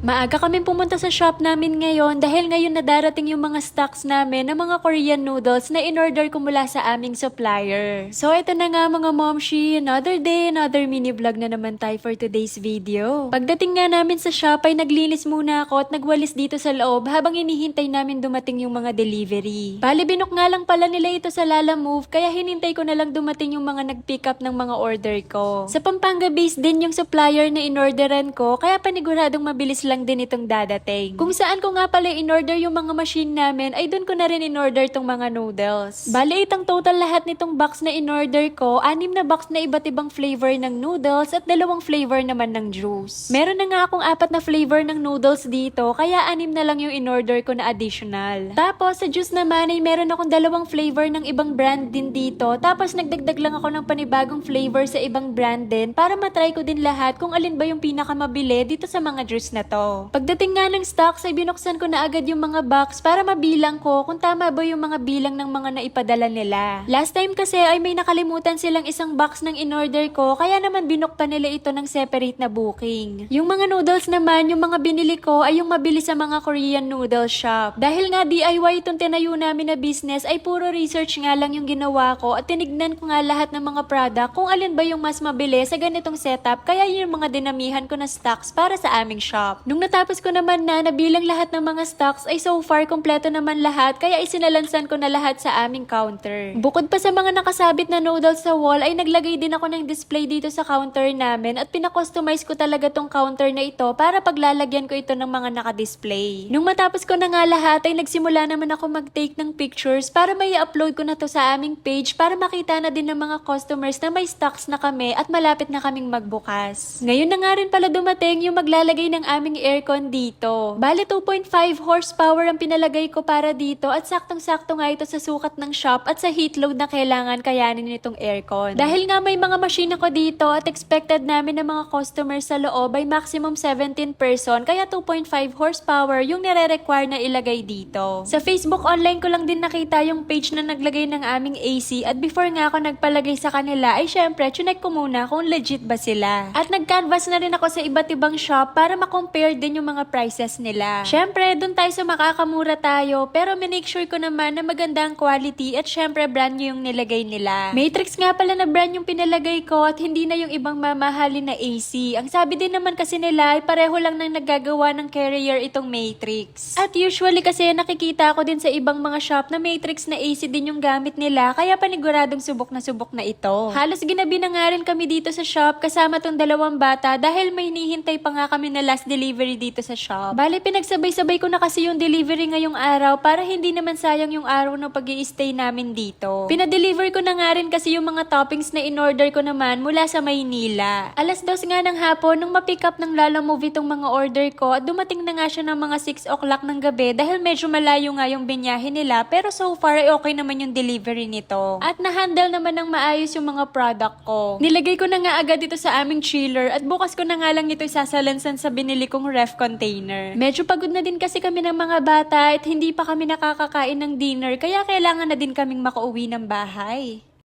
Maaga kaming pumunta sa shop namin ngayon dahil ngayon na darating yung mga stocks namin ng mga Korean noodles na in-order ko mula sa aming supplier. So ito na nga mga momshi, another day, another mini vlog na naman tayo for today's video. Pagdating nga namin sa shop ay naglinis muna ako at nagwalis dito sa loob habang inihintay namin dumating yung mga delivery. Bali binok nga lang pala nila ito sa Lalamove kaya hinintay ko na lang dumating yung mga nag-pick up ng mga order ko. Sa Pampanga base din yung supplier na in-orderan ko kaya paniguradong mabilis lang din itong dadating. Kung saan ko nga pala in-order yung mga machine namin ay doon ko na rin in-order tong mga noodles. Bali itang total lahat nitong box na in-order ko, 6 na box na iba't ibang flavor ng noodles at 2 flavor naman ng juice. Meron na nga akong 4 na flavor ng noodles dito kaya 6 na lang yung in-order ko na additional. Tapos sa juice naman ay meron akong 2 flavor ng ibang brand din dito tapos nagdagdag lang ako ng panibagong flavor sa ibang brand din para matry ko din lahat kung alin ba yung pinakamabili dito sa mga juice na to. Pagdating nga ng stocks ay binuksan ko na agad yung mga box para mabilang ko kung tama ba yung mga bilang ng mga naipadala nila. Last time kasi ay may nakalimutan silang isang box ng in-order ko kaya naman binuk pa nila ito ng separate na booking. Yung mga noodles naman, yung mga binili ko ay yung mabili sa mga Korean noodle shop. Dahil nga DIY itong tinayo namin na business ay puro research nga lang yung ginawa ko at tinignan ko nga lahat ng mga product kung alin ba yung mas mabili sa ganitong setup kaya yung mga dinamihan ko na stocks para sa aming shop. Nung natapos ko naman na nabilang lahat ng mga stocks ay so far kompleto naman lahat kaya isinalansan ko na lahat sa aming counter. Bukod pa sa mga nakasabit na noodles sa wall ay naglagay din ako ng display dito sa counter namin at pinakustomize ko talaga tong counter na ito para paglalagyan ko ito ng mga nakadisplay. Nung matapos ko na nga lahat ay nagsimula naman ako mag-take ng pictures para may upload ko na to sa aming page para makita na din ng mga customers na may stocks na kami at malapit na kaming magbukas. Ngayon na nga rin pala dumating yung maglalagay ng aming aircon dito. Bale 2.5 horsepower ang pinalagay ko para dito at saktong-sakto nga ito sa sukat ng shop at sa heat load na kailangan kayanin nitong aircon. Dahil nga may mga machine ako dito at expected namin ng mga customers sa loob ay maximum 17 person kaya 2.5 horsepower yung nire-require na ilagay dito. Sa Facebook online ko lang din nakita yung page na naglagay ng aming AC at before nga ako nagpalagay sa kanila ay syempre chinek ko muna kung legit ba sila. At nag-canvas na rin ako sa iba't ibang shop para ma-compare din yung mga prices nila. Syempre, dun tayo sa makakamura tayo, pero minake sure ko naman na maganda ang quality at syempre brand new yung nilagay nila. Matrix nga pala na brand yung pinalagay ko at hindi na yung ibang mamahalin na AC. Ang sabi din naman kasi nila ay pareho lang nang naggagawa ng carrier itong Matrix. At usually kasi nakikita ko din sa ibang mga shop na Matrix na AC din yung gamit nila kaya paniguradong subok na ito. Halos ginabi na nga rin kami dito sa shop kasama tong 2 bata dahil may hinihintay pa nga kami na last delivery dito sa shop. Bale, pinagsabay-sabay ko na kasi yung delivery ngayong araw para hindi naman sayang yung araw na pag-i-stay namin dito. Pinadeliver ko na nga rin kasi yung mga toppings na in-order ko naman mula sa Maynila. 2:00 nga ng hapon nung ma-pick up ng Lalamove itong mga order ko at dumating na nga siya ng mga 6 o'clock ng gabi dahil medyo malayo nga yung binyahe nila pero so far ay okay naman yung delivery nito. At na-handle naman ng maayos yung mga product ko. Nilagay ko na nga agad ito sa aming chiller at bukas ko na nga lang ito isasalansan sa binili kong ref container. Medyo pagod na din kasi kami ng mga bata at hindi pa kami nakakakain ng dinner kaya kailangan na din kaming makauwi ng bahay.